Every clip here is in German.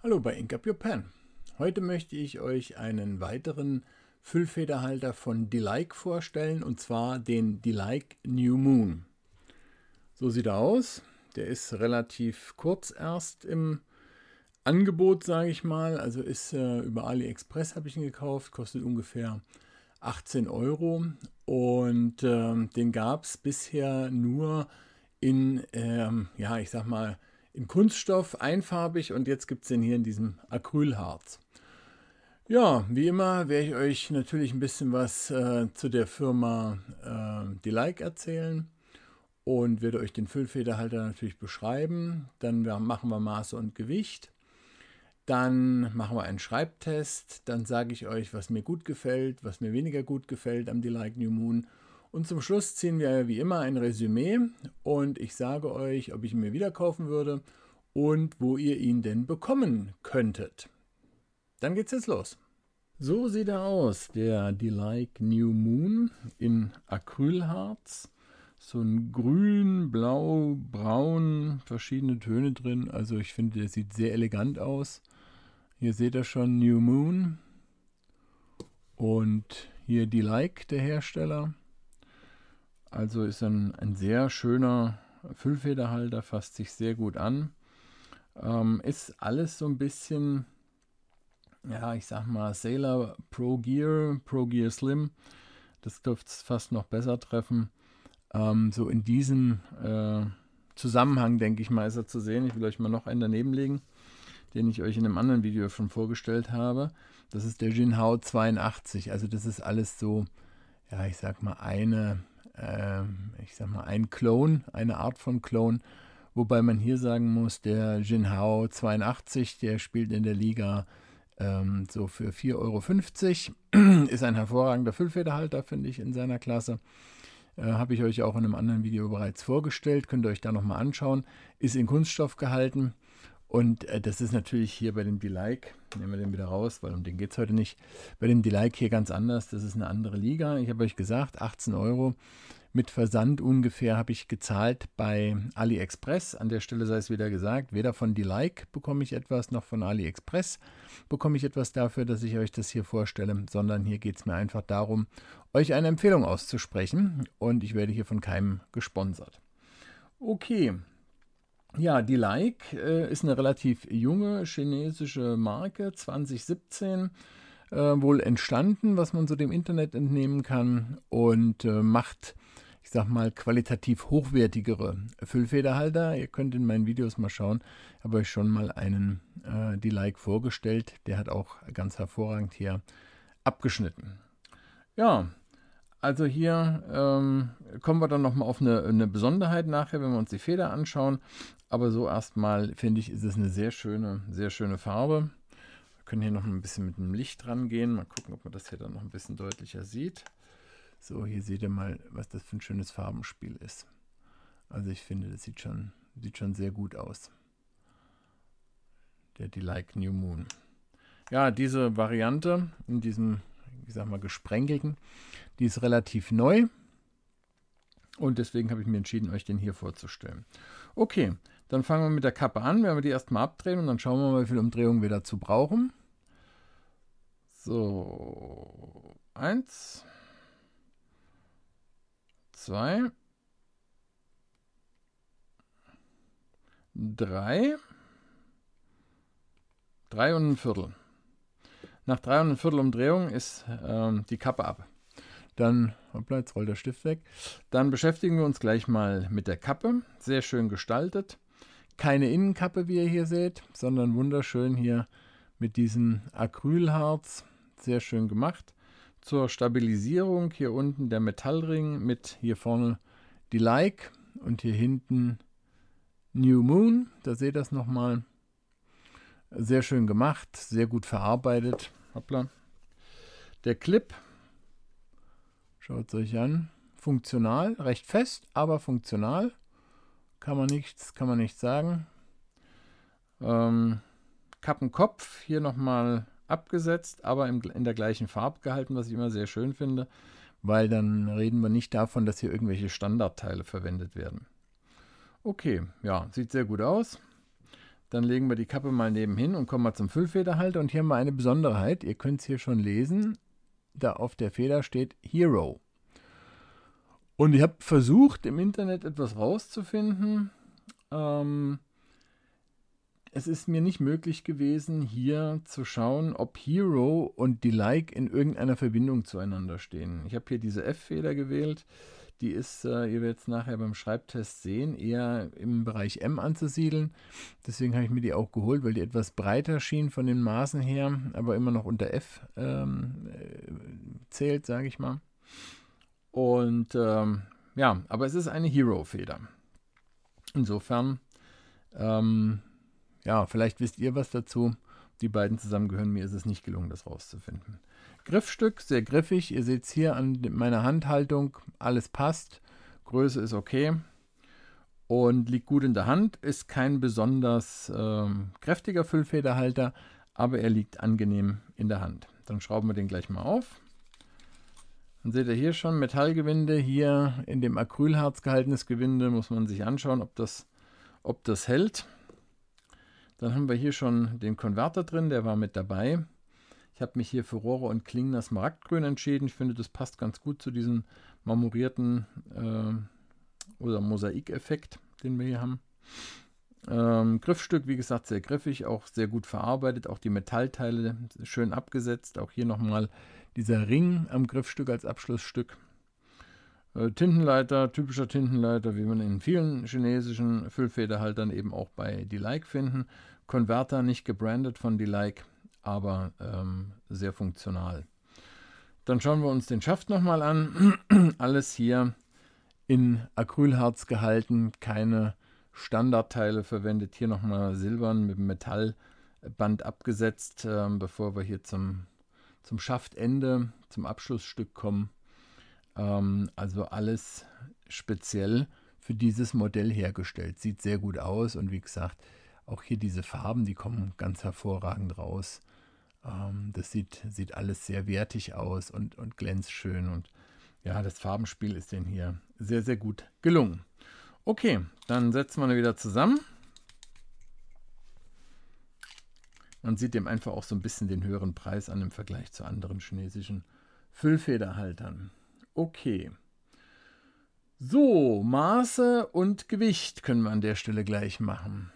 Hallo bei Ink Up Your Pen. Heute möchte ich euch einen weiteren Füllfederhalter von Delike vorstellen, und zwar den Delike New Moon. So sieht er aus. Der ist relativ kurz erst im Angebot, sage ich mal. Also ist über AliExpress habe ich ihn gekauft, kostet ungefähr 18 Euro und den gab es bisher nur in, ja, ich sag mal, in Kunststoff, einfarbig, und jetzt gibt es den hier in diesem Acrylharz. Ja, wie immer werde ich euch natürlich ein bisschen was zu der Firma Delike erzählen und werde euch den Füllfederhalter natürlich beschreiben. Dann machen wir Maße und Gewicht. Dann machen wir einen Schreibtest. Dann sage ich euch, was mir gut gefällt, was mir weniger gut gefällt am Delike New Moon. Und zum Schluss ziehen wir wie immer ein Resümee und ich sage euch, ob ich ihn mir wieder kaufen würde und wo ihr ihn denn bekommen könntet. Dann geht's jetzt los. So sieht er aus, der Delike New Moon in Acrylharz. So ein grün, blau, braun, verschiedene Töne drin. Also ich finde, der sieht sehr elegant aus. Hier seht ihr schon New Moon und hier Delike, der Hersteller. Also ist ein sehr schöner Füllfederhalter, fasst sich sehr gut an. Ist alles so ein bisschen, ja, ich sag mal, Sailor Pro Gear Slim. Das dürfte es fast noch besser treffen. So in diesem Zusammenhang, denke ich mal, ist er zu sehen. Ich will euch mal noch einen daneben legen, den ich euch in einem anderen Video schon vorgestellt habe. Das ist der Jinhao 82. Also das ist alles so, ja, ich sag mal, ein Clone, eine Art von Clone, wobei man hier sagen muss, der Jinhao 82, der spielt in der Liga so für 4,50 Euro, ist ein hervorragender Füllfederhalter, finde ich, in seiner Klasse. Habe ich euch auch in einem anderen Video bereits vorgestellt, könnt ihr euch da nochmal anschauen, ist in Kunststoff gehalten. Und das ist natürlich hier bei dem Delike, nehmen wir den wieder raus, weil um den geht es heute nicht, bei dem Delike hier ganz anders, das ist eine andere Liga. Ich habe euch gesagt, 18 Euro mit Versand ungefähr habe ich gezahlt bei AliExpress. An der Stelle sei es wieder gesagt, weder von Delike bekomme ich etwas, noch von AliExpress bekomme ich etwas dafür, dass ich euch das hier vorstelle, sondern hier geht es mir einfach darum, euch eine Empfehlung auszusprechen, und ich werde hier von keinem gesponsert. Okay. Ja, Delike ist eine relativ junge chinesische Marke, 2017 wohl entstanden, was man so dem Internet entnehmen kann, und macht, ich sag mal, qualitativ hochwertigere Füllfederhalter. Ihr könnt in meinen Videos mal schauen, ich habe euch schon mal einen Delike vorgestellt, der hat auch ganz hervorragend hier abgeschnitten. Ja, also hier kommen wir dann nochmal auf eine Besonderheit nachher, wenn wir uns die Feder anschauen. Aber so erstmal finde ich, ist es eine sehr schöne Farbe. Wir können hier noch ein bisschen mit dem Licht rangehen. Mal gucken, ob man das hier dann noch ein bisschen deutlicher sieht. So, hier seht ihr mal, was das für ein schönes Farbenspiel ist. Also ich finde, das sieht schon sehr gut aus. Der Delike New Moon. Ja, diese Variante in diesem, ich sag mal, gesprenkelten, die ist relativ neu. Und deswegen habe ich mir entschieden, euch den hier vorzustellen. Okay, dann fangen wir mit der Kappe an. Werden wir die erstmal abdrehen und dann schauen wir mal, wie viele Umdrehungen wir dazu brauchen. So, 1, 2, 3, 3 und ein Viertel. Nach 3 und ein Viertel Umdrehung ist die Kappe ab. Dann, hoppla, jetzt rollt der Stift weg. Dann beschäftigen wir uns gleich mal mit der Kappe. Sehr schön gestaltet. Keine Innenkappe, wie ihr hier seht, sondern wunderschön hier mit diesem Acrylharz. Sehr schön gemacht. Zur Stabilisierung hier unten der Metallring mit hier vorne Delike und hier hinten New Moon. Da seht ihr das nochmal. Sehr schön gemacht, sehr gut verarbeitet. Hoppla. Der Clip. Schaut es euch an. Funktional, recht fest, aber funktional. Kann man nicht sagen. Kappenkopf hier nochmal abgesetzt, aber in der gleichen Farbe gehalten, was ich immer sehr schön finde, weil dann reden wir nicht davon, dass hier irgendwelche Standardteile verwendet werden. Okay, ja, sieht sehr gut aus. Dann legen wir die Kappe mal nebenhin und kommen mal zum Füllfederhalter. Und hier haben wir eine Besonderheit. Ihr könnt es hier schon lesen. Da auf der Feder steht Hero. Und ich habe versucht, im Internet etwas rauszufinden. Es ist mir nicht möglich gewesen, hier zu schauen, ob Hero und Delike in irgendeiner Verbindung zueinander stehen. Ich habe hier diese F-Feder gewählt. Die ist, ihr werdet es nachher beim Schreibtest sehen, eher im Bereich M anzusiedeln. Deswegen habe ich mir die auch geholt, weil die etwas breiter schien von den Maßen her, aber immer noch unter F zählt, sage ich mal. Und ja, aber es ist eine Hero-Feder. Insofern, ja, vielleicht wisst ihr was dazu. Die beiden zusammengehören, mir ist es nicht gelungen, das rauszufinden. Griffstück, sehr griffig. Ihr seht es hier an meiner Handhaltung, alles passt. Größe ist okay und liegt gut in der Hand. Ist kein besonders kräftiger Füllfederhalter, aber er liegt angenehm in der Hand. Dann schrauben wir den gleich mal auf. Dann seht ihr hier schon Metallgewinde. Hier in dem Acrylharz gehaltenes Gewinde muss man sich anschauen, ob das hält. Dann haben wir hier schon den Konverter drin, der war mit dabei. Ich habe mich hier für Rohre und Klingen das Smaragdgrün entschieden. Ich finde, das passt ganz gut zu diesem marmorierten oder Mosaikeffekt, den wir hier haben. Griffstück, wie gesagt, sehr griffig, auch sehr gut verarbeitet. Auch die Metallteile schön abgesetzt. Auch hier nochmal dieser Ring am Griffstück als Abschlussstück. Tintenleiter, typischer Tintenleiter, wie man in vielen chinesischen Füllfederhaltern eben auch bei Delike finden. Konverter nicht gebrandet von Delike, aber sehr funktional. Dann schauen wir uns den Schaft nochmal an. Alles hier in Acrylharz gehalten, keine Standardteile verwendet. Hier nochmal silbern mit dem Metallband abgesetzt, bevor wir hier zum Schaftende, zum Abschlussstück kommen. Also alles speziell für dieses Modell hergestellt. Sieht sehr gut aus und wie gesagt, auch hier diese Farben, die kommen ganz hervorragend raus. Das sieht alles sehr wertig aus und glänzt schön. Und ja, das Farbenspiel ist denen hier sehr, sehr gut gelungen. Okay, dann setzen wir ihn wieder zusammen. Man sieht dem einfach auch so ein bisschen den höheren Preis an im Vergleich zu anderen chinesischen Füllfederhaltern. Okay. So, Maße und Gewicht können wir an der Stelle gleich machen.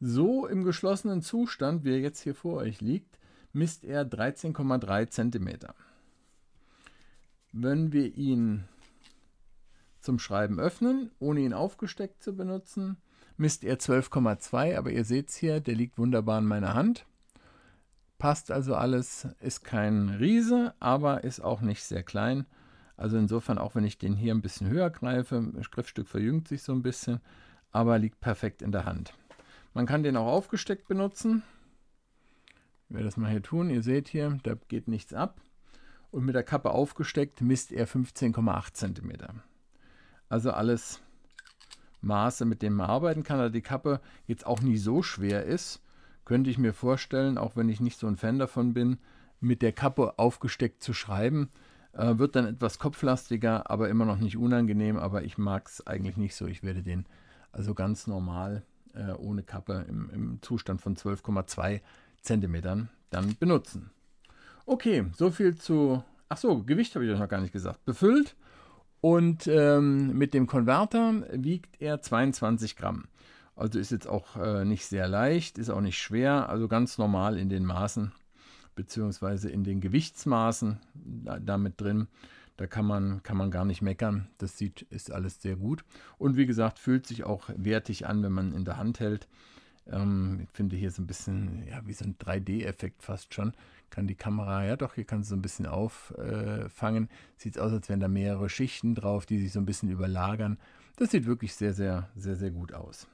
So im geschlossenen Zustand, wie er jetzt hier vor euch liegt, misst er 13,3 cm. Wenn wir ihn zum Schreiben öffnen, ohne ihn aufgesteckt zu benutzen, misst er 12,2, aber ihr seht es hier, der liegt wunderbar in meiner Hand. Passt also alles, ist kein Riese, aber ist auch nicht sehr klein. Also insofern, auch wenn ich den hier ein bisschen höher greife, das Griffstück verjüngt sich so ein bisschen, aber liegt perfekt in der Hand. Man kann den auch aufgesteckt benutzen. Ich werde das mal hier tun. Ihr seht hier, da geht nichts ab. Und mit der Kappe aufgesteckt misst er 15,8 cm. Also alles Maße, mit denen man arbeiten kann. Da die Kappe jetzt auch nicht so schwer ist, könnte ich mir vorstellen, auch wenn ich nicht so ein Fan davon bin, mit der Kappe aufgesteckt zu schreiben. Wird dann etwas kopflastiger, aber immer noch nicht unangenehm. Aber ich mag es eigentlich nicht so. Ich werde den also ganz normal ohne Kappe im Zustand von 12,2 cm dann benutzen. Okay, so viel zu... Achso, Gewicht habe ich euch noch gar nicht gesagt. Befüllt und mit dem Konverter wiegt er 22 Gramm. Also ist jetzt auch nicht sehr leicht, ist auch nicht schwer, also ganz normal in den Maßen beziehungsweise in den Gewichtsmaßen damit drin. Da kann man gar nicht meckern. Das ist alles sehr gut. Und wie gesagt, fühlt sich auch wertig an, wenn man in der Hand hält. Ich finde hier so ein bisschen, ja, wie so ein 3D-Effekt fast schon. Kann die Kamera, ja doch, hier kann sie so ein bisschen auffangen. Sieht aus, als wären da mehrere Schichten drauf, die sich so ein bisschen überlagern. Das sieht wirklich sehr, sehr, sehr, sehr gut aus.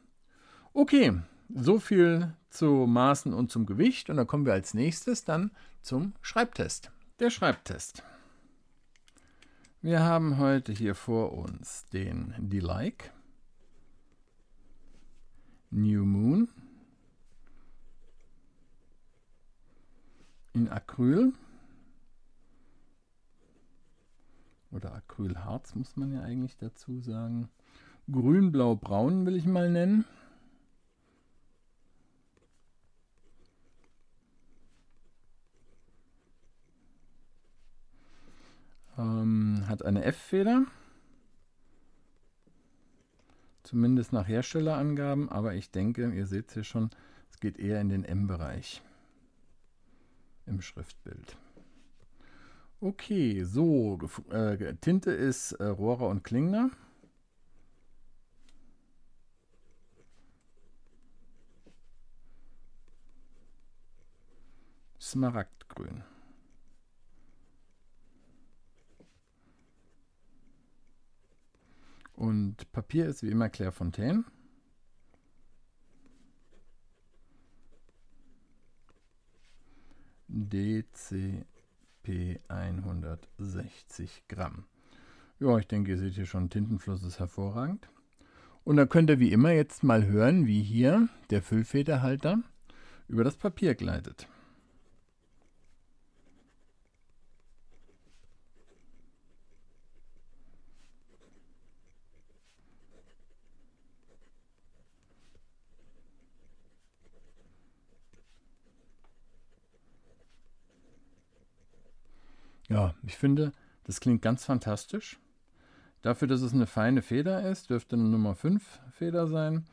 Okay, so viel zu Maßen und zum Gewicht. Und dann kommen wir als nächstes dann zum Schreibtest. Der Schreibtest. Wir haben heute hier vor uns den Delike, New Moon in Acryl oder Acrylharz muss man ja eigentlich dazu sagen. Grün, Blau, Braun will ich mal nennen. hat eine F-Feder. Zumindest nach Herstellerangaben, aber ich denke, ihr seht es hier schon, es geht eher in den M-Bereich im Schriftbild. Okay, so, Tinte ist Rohrer und Klingner. Smaragdgrün. Und Papier ist wie immer Clairefontaine. DCP 160 Gramm. Ja, ich denke, ihr seht hier schon, Tintenfluss ist hervorragend. Und dann könnt ihr wie immer jetzt mal hören, wie hier der Füllfederhalter über das Papier gleitet. Ja, ich finde, das klingt ganz fantastisch. Dafür, dass es eine feine Feder ist, dürfte eine Nummer 5 Feder sein,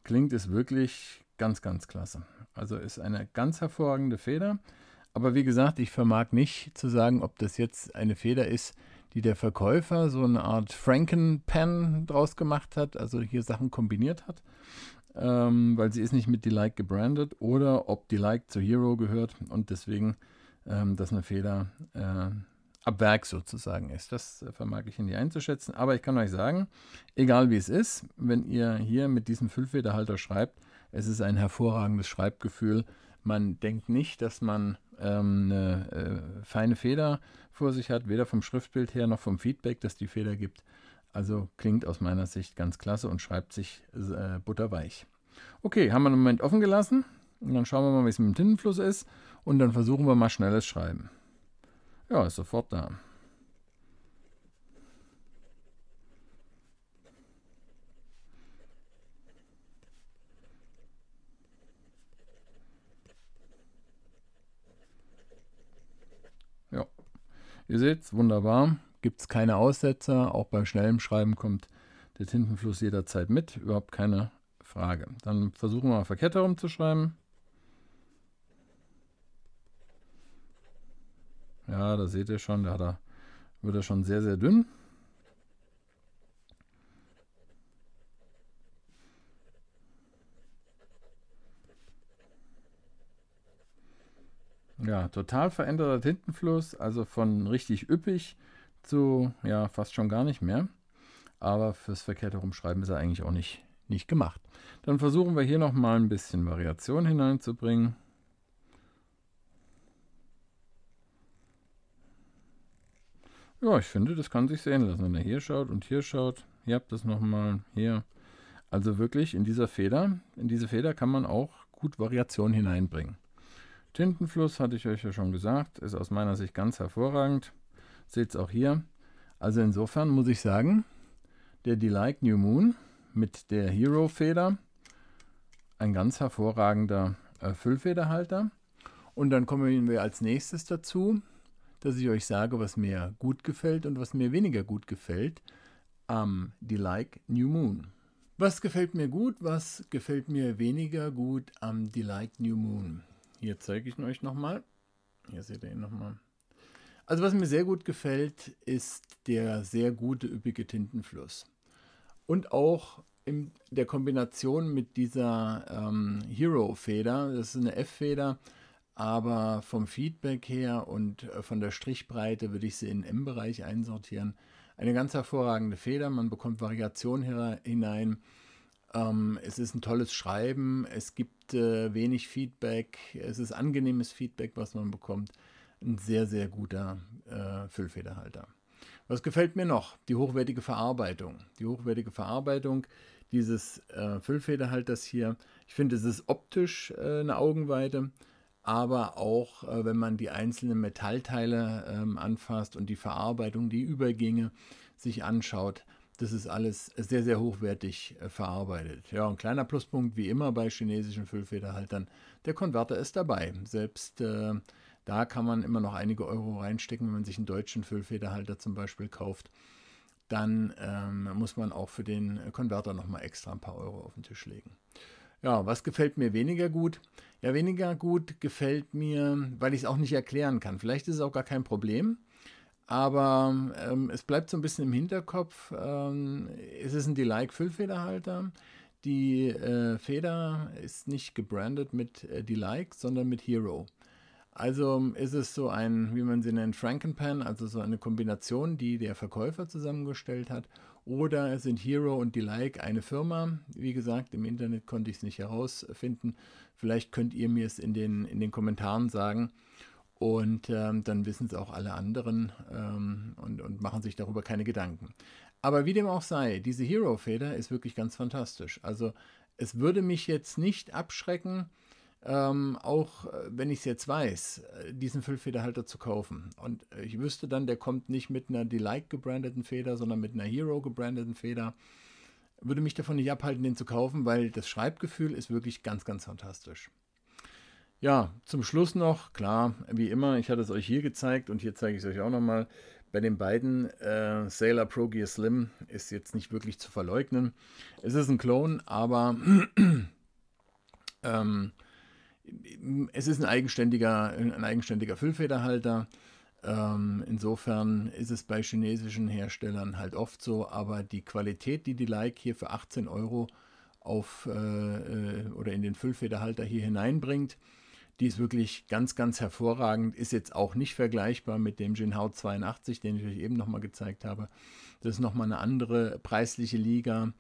klingt es wirklich ganz, ganz klasse. Also ist eine ganz hervorragende Feder. Aber wie gesagt, ich vermag nicht zu sagen, ob das jetzt eine Feder ist, die der Verkäufer so eine Art Frankenpen draus gemacht hat, also hier Sachen kombiniert hat, weil sie ist nicht mit Delight gebrandet, oder ob Delight zu Hero gehört und deswegen dass eine Feder ab Werk sozusagen ist. Das vermag ich nicht einzuschätzen, aber ich kann euch sagen, egal wie es ist, wenn ihr hier mit diesem Füllfederhalter schreibt, es ist ein hervorragendes Schreibgefühl. Man denkt nicht, dass man eine feine Feder vor sich hat, weder vom Schriftbild her noch vom Feedback, das die Feder gibt. Also klingt aus meiner Sicht ganz klasse und schreibt sich butterweich. Okay, haben wir einen Moment offen gelassen. Und dann schauen wir mal, wie es mit dem Tintenfluss ist. Und dann versuchen wir mal schnelles Schreiben. Ja, ist sofort da. Ja, ihr seht, wunderbar. Gibt es keine Aussetzer. Auch beim schnellen Schreiben kommt der Tintenfluss jederzeit mit. Überhaupt keine Frage. Dann versuchen wir mal verkehrt herum zu schreiben. Ja, da seht ihr schon, da wird er schon sehr, sehr dünn. Ja, total veränderter Tintenfluss, also von richtig üppig zu, ja, fast schon gar nicht mehr. Aber fürs verkehrte Rumschreiben ist er eigentlich auch nicht gemacht. Dann versuchen wir hier nochmal ein bisschen Variation hineinzubringen. Ja, ich finde, das kann sich sehen lassen, wenn er hier schaut und hier schaut. Hier habt ihr es nochmal, hier. Also wirklich in diese Feder kann man auch gut Variation hineinbringen. Tintenfluss, hatte ich euch ja schon gesagt, ist aus meiner Sicht ganz hervorragend. Seht es auch hier. Also insofern muss ich sagen, der Delight New Moon mit der Hero Feder, ein ganz hervorragender Füllfederhalter. Und dann kommen wir als nächstes dazu, dass ich euch sage, was mir gut gefällt und was mir weniger gut gefällt am Delight New Moon. Was gefällt mir gut, was gefällt mir weniger gut am Delight New Moon? Hier zeige ich ihn euch nochmal. Hier seht ihr ihn nochmal. Also was mir sehr gut gefällt, ist der sehr gute, üppige Tintenfluss. Und auch in der Kombination mit dieser Hero-Feder, das ist eine F-Feder, aber vom Feedback her und von der Strichbreite würde ich sie in den M-Bereich einsortieren. Eine ganz hervorragende Feder, man bekommt Variation hinein. Es ist ein tolles Schreiben, es gibt wenig Feedback, es ist angenehmes Feedback, was man bekommt. Ein sehr, sehr guter Füllfederhalter. Was gefällt mir noch? Die hochwertige Verarbeitung. Die hochwertige Verarbeitung dieses Füllfederhalters hier. Ich finde, es ist optisch eine Augenweide, aber auch, wenn man die einzelnen Metallteile anfasst und die Verarbeitung, die Übergänge sich anschaut, das ist alles sehr, sehr hochwertig verarbeitet. Ja, ein kleiner Pluspunkt, wie immer bei chinesischen Füllfederhaltern, der Konverter ist dabei. Selbst Da kann man immer noch einige Euro reinstecken, wenn man sich einen deutschen Füllfederhalter zum Beispiel kauft. Dann muss man auch für den Konverter nochmal extra ein paar Euro auf den Tisch legen. Ja, was gefällt mir weniger gut? Ja, weniger gut gefällt mir, weil ich es auch nicht erklären kann. Vielleicht ist es auch gar kein Problem, aber es bleibt so ein bisschen im Hinterkopf. Es ist ein Delike-Füllfederhalter. Die Feder ist nicht gebrandet mit Delike, sondern mit Hero. Also ist es so ein, wie man sie nennt, Frankenpan, also so eine Kombination, die der Verkäufer zusammengestellt hat. Oder sind Hero und Delike eine Firma? Wie gesagt, im Internet konnte ich es nicht herausfinden. Vielleicht könnt ihr mir es in den Kommentaren sagen. Und dann wissen es auch alle anderen und machen sich darüber keine Gedanken. Aber wie dem auch sei, diese Hero-Feder ist wirklich ganz fantastisch. Also es würde mich jetzt nicht abschrecken, auch wenn ich es jetzt weiß, diesen Füllfederhalter zu kaufen. Und ich wüsste dann, der kommt nicht mit einer Delike gebrandeten Feder, sondern mit einer Hero gebrandeten Feder. Würde mich davon nicht abhalten, den zu kaufen, weil das Schreibgefühl ist wirklich ganz, ganz fantastisch. Ja, zum Schluss noch, klar, wie immer, ich hatte es euch hier gezeigt und hier zeige ich es euch auch nochmal. Bei den beiden Sailor Pro Gear Slim ist jetzt nicht wirklich zu verleugnen. Es ist ein Klon, aber es ist ein eigenständiger Füllfederhalter. Insofern ist es bei chinesischen Herstellern halt oft so, aber die Qualität, die Like hier für 18 Euro oder in den Füllfederhalter hier hineinbringt, die ist wirklich ganz, ganz hervorragend. Ist jetzt auch nicht vergleichbar mit dem Jinhao 82, den ich euch eben nochmal gezeigt habe. Das ist nochmal eine andere preisliche Liga.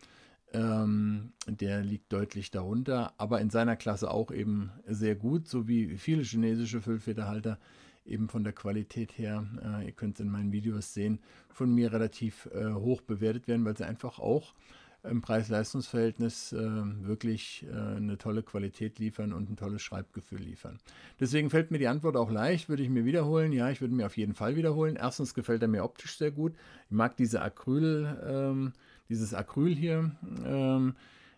Der liegt deutlich darunter, aber in seiner Klasse auch eben sehr gut, so wie viele chinesische Füllfederhalter eben von der Qualität her, ihr könnt es in meinen Videos sehen, von mir relativ hoch bewertet werden, weil sie einfach auch im Preis-Leistungs-Verhältnis wirklich eine tolle Qualität liefern und ein tolles Schreibgefühl liefern. Deswegen fällt mir die Antwort auch leicht. Würde ich mir wiederholen? Ja, ich würde mir auf jeden Fall wiederholen. Erstens gefällt er mir optisch sehr gut. Ich mag dieses Acryl hier.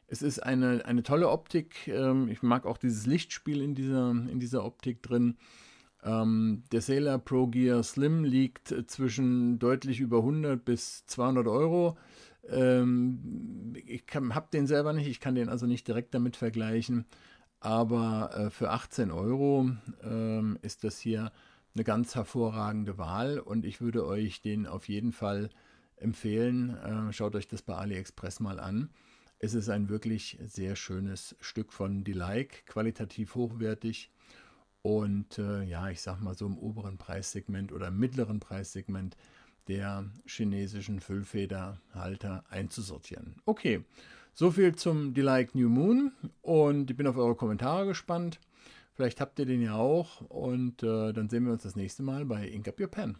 Es ist eine tolle Optik. Ich mag auch dieses Lichtspiel in dieser Optik drin. Der Sailor Pro Gear Slim liegt zwischen deutlich über 100 bis 200 Euro. Ich habe den selber nicht, ich kann den also nicht direkt damit vergleichen, aber für 18 Euro ist das hier eine ganz hervorragende Wahl und ich würde euch den auf jeden Fall empfehlen. Schaut euch das bei AliExpress mal an. Es ist ein wirklich sehr schönes Stück von Delike, qualitativ hochwertig und ja, ich sag mal so im oberen Preissegment oder im mittleren Preissegment der chinesischen Füllfederhalter einzusortieren. Okay, soviel zum Delike New Moon und ich bin auf eure Kommentare gespannt. Vielleicht habt ihr den ja auch und dann sehen wir uns das nächste Mal bei Ink Up Your Pen.